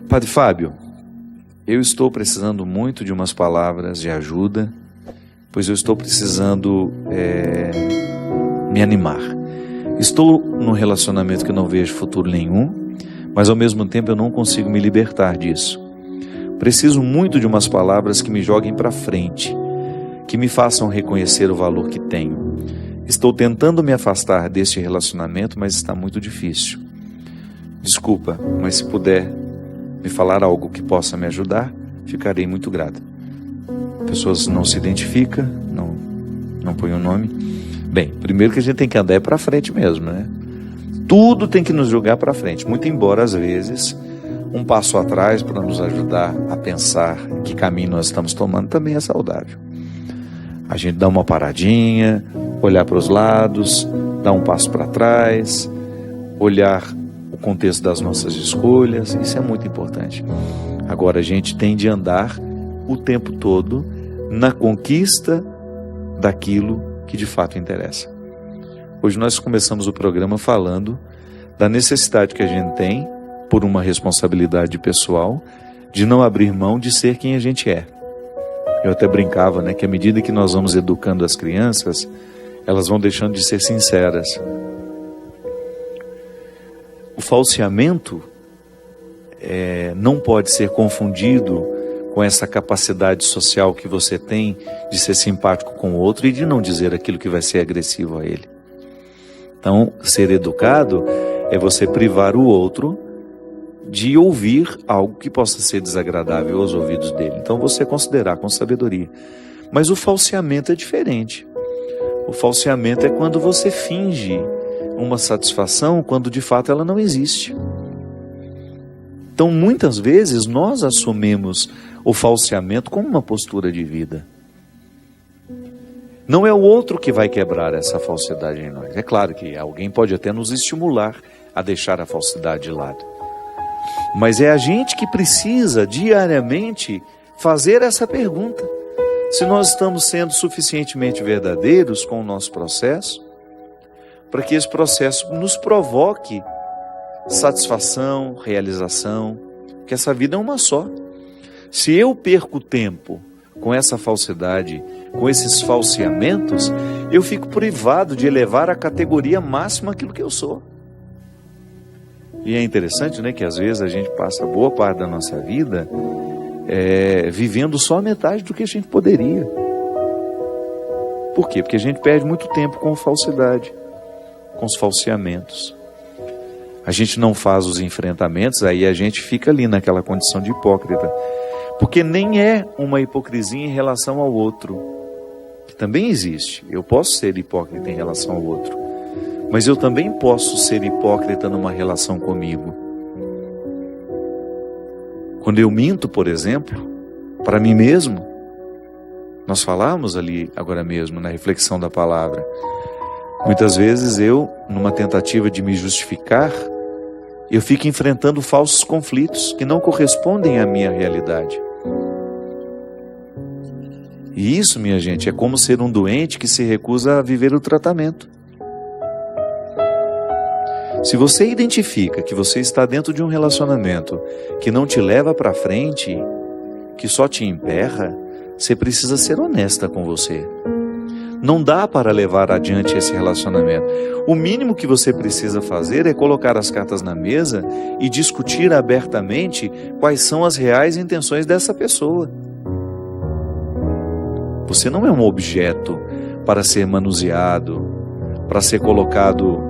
Padre Fábio, eu estou precisando muito de umas palavras de ajuda, pois eu estou precisando me animar. Estou num relacionamento que não vejo futuro nenhum, mas ao mesmo tempo eu não consigo me libertar disso. Preciso muito de umas palavras que me joguem para frente, que me façam reconhecer o valor que tenho. Estou tentando me afastar deste relacionamento, mas está muito difícil. Desculpa, mas se puder me falar algo que possa me ajudar, ficarei muito grato. Pessoas não se identificam, não põem o nome. Bem, primeiro que a gente tem que andar para frente mesmo, né? Tudo tem que nos jogar para frente, muito embora às vezes um passo atrás para nos ajudar a pensar em que caminho nós estamos tomando também é saudável. A gente dá uma paradinha, olhar para os lados, dar um passo para trás, olhar o contexto das nossas escolhas, isso é muito importante. Agora a gente tem de andar o tempo todo na conquista daquilo que de fato interessa. Hoje nós começamos o programa falando da necessidade que a gente tem, por uma responsabilidade pessoal, de não abrir mão de ser quem a gente é. Eu até brincava, né, que à medida que nós vamos educando as crianças, elas vão deixando de ser sinceras. O falseamento não pode ser confundido com essa capacidade social que você tem de ser simpático com o outro e de não dizer aquilo que vai ser agressivo a ele. Então, ser educado é você privar o outro de ouvir algo que possa ser desagradável aos ouvidos dele. Então, você considerar com sabedoria. Mas o falseamento é diferente. O falseamento é quando você finge uma satisfação quando de fato ela não existe. Então, muitas vezes nós assumimos o falseamento como uma postura de vida. Não é o outro que vai quebrar essa falsidade em nós. É claro que alguém pode até nos estimular a deixar a falsidade de lado. Mas é a gente que precisa diariamente fazer essa pergunta. Se nós estamos sendo suficientemente verdadeiros com o nosso processo, para que esse processo nos provoque satisfação, realização, que essa vida é uma só. Se eu perco tempo com essa falsidade, com esses falseamentos, eu fico privado de elevar à categoria máxima aquilo que eu sou. E é interessante, né, que às vezes a gente passa boa parte da nossa vida vivendo só a metade do que a gente poderia. Por quê? Porque a gente perde muito tempo com falsidade, com os falseamentos. A gente não faz os enfrentamentos, aí a gente fica ali naquela condição de hipócrita. Porque nem é uma hipocrisia em relação ao outro, que também existe. Eu posso ser hipócrita em relação ao outro, mas eu também posso ser hipócrita numa relação comigo. Quando eu minto, por exemplo, para mim mesmo, nós falamos ali agora mesmo na reflexão da palavra, muitas vezes eu, numa tentativa de me justificar, eu fico enfrentando falsos conflitos que não correspondem à minha realidade. E isso, minha gente, é como ser um doente que se recusa a viver o tratamento. Se você identifica que você está dentro de um relacionamento que não te leva para frente, que só te emperra, você precisa ser honesta com você. Não dá para levar adiante esse relacionamento. O mínimo que você precisa fazer é colocar as cartas na mesa e discutir abertamente quais são as reais intenções dessa pessoa. Você não é um objeto para ser manuseado, para ser colocado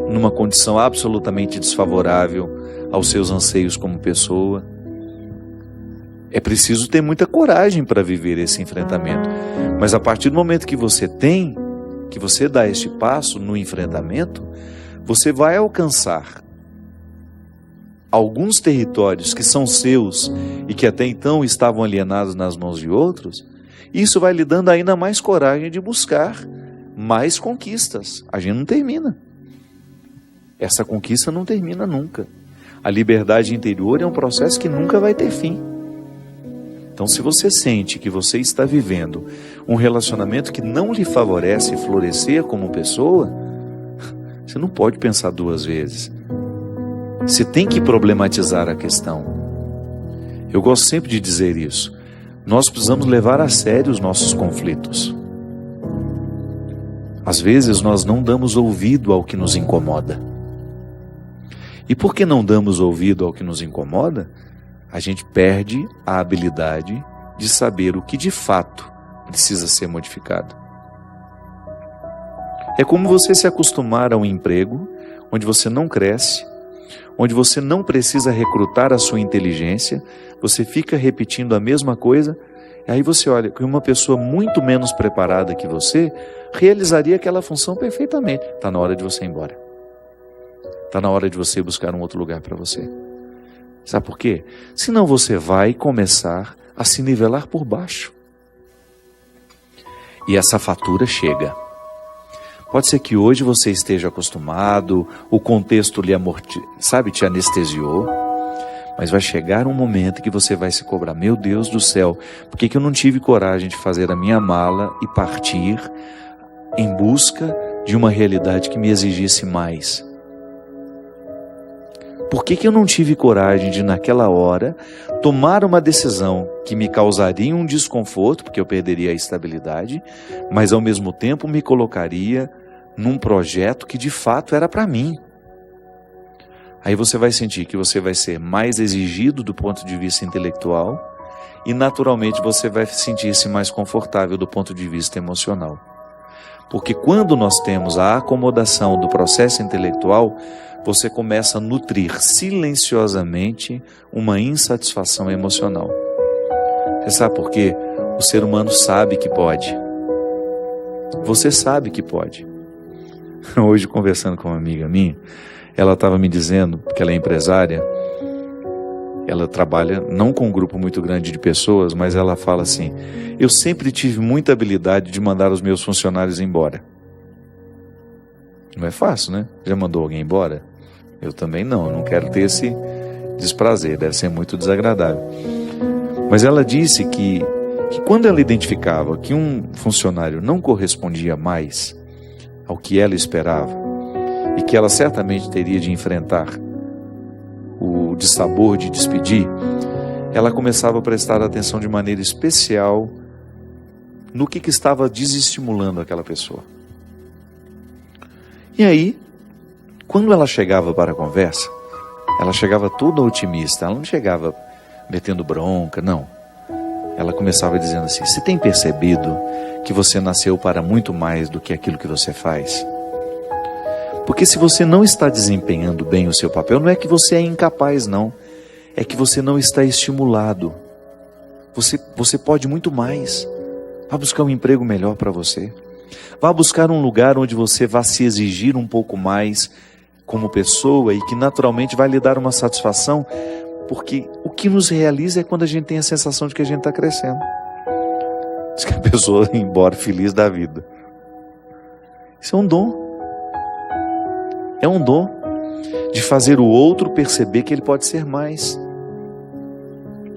numa condição absolutamente desfavorável aos seus anseios como pessoa. É preciso ter muita coragem para viver esse enfrentamento. Mas a partir do momento que você dá este passo no enfrentamento, você vai alcançar alguns territórios que são seus e que até então estavam alienados nas mãos de outros. Isso vai lhe dando ainda mais coragem de buscar mais conquistas. A gente não termina. Essa conquista não termina nunca. A liberdade interior é um processo que nunca vai ter fim. Então, se você sente que você está vivendo um relacionamento que não lhe favorece florescer como pessoa, você não pode pensar duas vezes. Você tem que problematizar a questão. Eu gosto sempre de dizer isso. Nós precisamos levar a sério os nossos conflitos. Às vezes nós não damos ouvido ao que nos incomoda. E por que não damos ouvido ao que nos incomoda? A gente perde a habilidade de saber o que de fato precisa ser modificado. É como você se acostumar a um emprego onde você não cresce, onde você não precisa recrutar a sua inteligência, você fica repetindo a mesma coisa, e aí você olha que uma pessoa muito menos preparada que você realizaria aquela função perfeitamente. Está na hora de você ir embora. Está na hora de você buscar um outro lugar para você. Sabe por quê? Senão você vai começar a se nivelar por baixo. E essa fatura chega. Pode ser que hoje você esteja acostumado, o contexto lhe te anestesiou, mas vai chegar um momento que você vai se cobrar: meu Deus do céu, por que eu não tive coragem de fazer a minha mala e partir em busca de uma realidade que me exigisse mais? Por que eu não tive coragem de, naquela hora, tomar uma decisão que me causaria um desconforto, porque eu perderia a estabilidade, mas ao mesmo tempo me colocaria num projeto que de fato era para mim? Aí você vai sentir que você vai ser mais exigido do ponto de vista intelectual e naturalmente você vai sentir-se mais confortável do ponto de vista emocional. Porque quando nós temos a acomodação do processo intelectual, você começa a nutrir silenciosamente uma insatisfação emocional. Você sabe por quê? O ser humano sabe que pode. Você sabe que pode. Hoje, conversando com uma amiga minha, ela estava me dizendo, porque ela é empresária, ela trabalha não com um grupo muito grande de pessoas, mas ela fala assim: eu sempre tive muita habilidade de mandar os meus funcionários embora. Não é fácil, né? Já mandou alguém embora? Eu também não, eu não quero ter esse desprazer, deve ser muito desagradável. Mas ela disse que quando ela identificava que um funcionário não correspondia mais ao que ela esperava, e que ela certamente teria de enfrentar o dissabor de despedir, ela começava a prestar atenção de maneira especial no que estava desestimulando aquela pessoa. E aí, quando ela chegava para a conversa, ela chegava toda otimista, ela não chegava metendo bronca, não. Ela começava dizendo assim: você tem percebido que você nasceu para muito mais do que aquilo que você faz? Porque se você não está desempenhando bem o seu papel, não é que você é incapaz, não. É que você não está estimulado. Você pode muito mais. Vá buscar um emprego melhor para você. Vá buscar um lugar onde você vá se exigir um pouco mais como pessoa e que naturalmente vai lhe dar uma satisfação, porque o que nos realiza é quando a gente tem a sensação de que a gente está crescendo. Diz que a pessoa vai embora feliz da vida. Isso é um dom. É um dom de fazer o outro perceber que ele pode ser mais.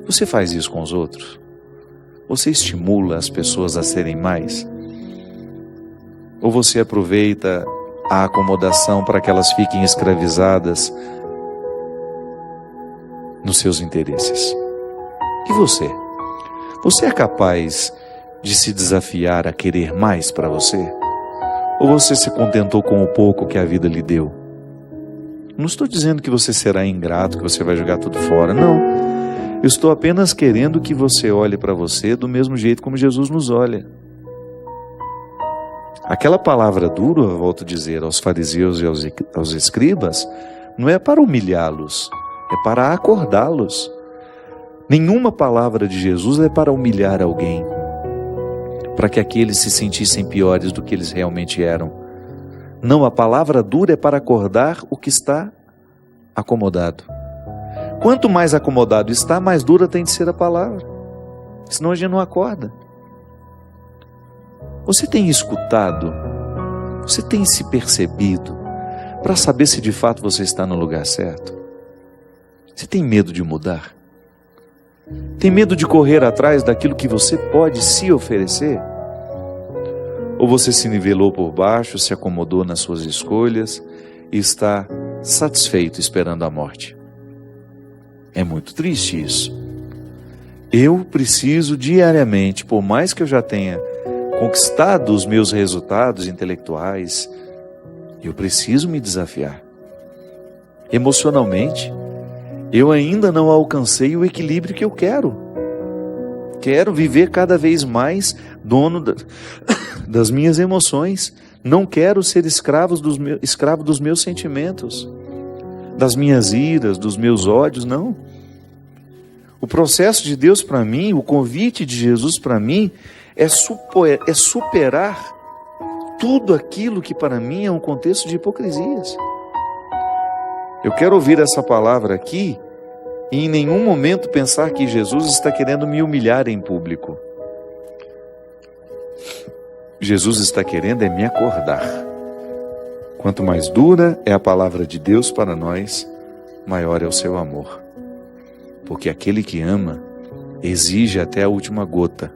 Você faz isso com os outros? Você estimula as pessoas a serem mais? Ou você aproveita a acomodação para que elas fiquem escravizadas nos seus interesses? E você? Você é capaz de se desafiar a querer mais para você? Ou você se contentou com o pouco que a vida lhe deu? Não estou dizendo que você será ingrato, que você vai jogar tudo fora, não. Eu estou apenas querendo que você olhe para você do mesmo jeito como Jesus nos olha. Aquela palavra dura, eu volto a dizer, aos fariseus e aos escribas, não é para humilhá-los, é para acordá-los. Nenhuma palavra de Jesus é para humilhar alguém, para que aqueles se sentissem piores do que eles realmente eram. Não, a palavra dura é para acordar o que está acomodado. Quanto mais acomodado está, mais dura tem de ser a palavra. Senão a gente não acorda. Você tem escutado? Você tem se percebido para saber se de fato você está no lugar certo? Você tem medo de mudar? Tem medo de correr atrás daquilo que você pode se oferecer? Ou você se nivelou por baixo, se acomodou nas suas escolhas e está satisfeito esperando a morte. É muito triste isso. Eu preciso diariamente, por mais que eu já tenha conquistado os meus resultados intelectuais, eu preciso me desafiar. Emocionalmente, eu ainda não alcancei o equilíbrio que eu quero. Quero viver cada vez mais dono das minhas emoções. Não quero ser escravo dos meus sentimentos, das minhas iras, dos meus ódios, não. O processo de Deus para mim, o convite de Jesus para mim, é superar tudo aquilo que para mim é um contexto de hipocrisias. Eu quero ouvir essa palavra aqui e em nenhum momento pensar que Jesus está querendo me humilhar em público. Jesus está querendo é me acordar. Quanto mais dura é a palavra de Deus para nós, maior é o seu amor. Porque aquele que ama exige até a última gota,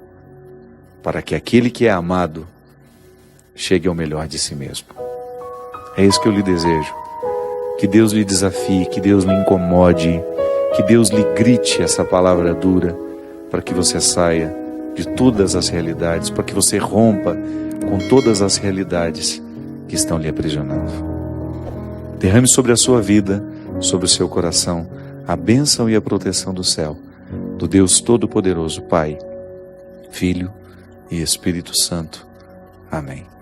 para que aquele que é amado chegue ao melhor de si mesmo. É isso que eu lhe desejo. Que Deus lhe desafie, que Deus lhe incomode, que Deus lhe grite essa palavra dura, para que você saia de todas as realidades, para que você rompa com todas as realidades que estão lhe aprisionando. Derrame sobre a sua vida, sobre o seu coração, a bênção e a proteção do céu, do Deus Todo-Poderoso, Pai, Filho e Espírito Santo. Amém.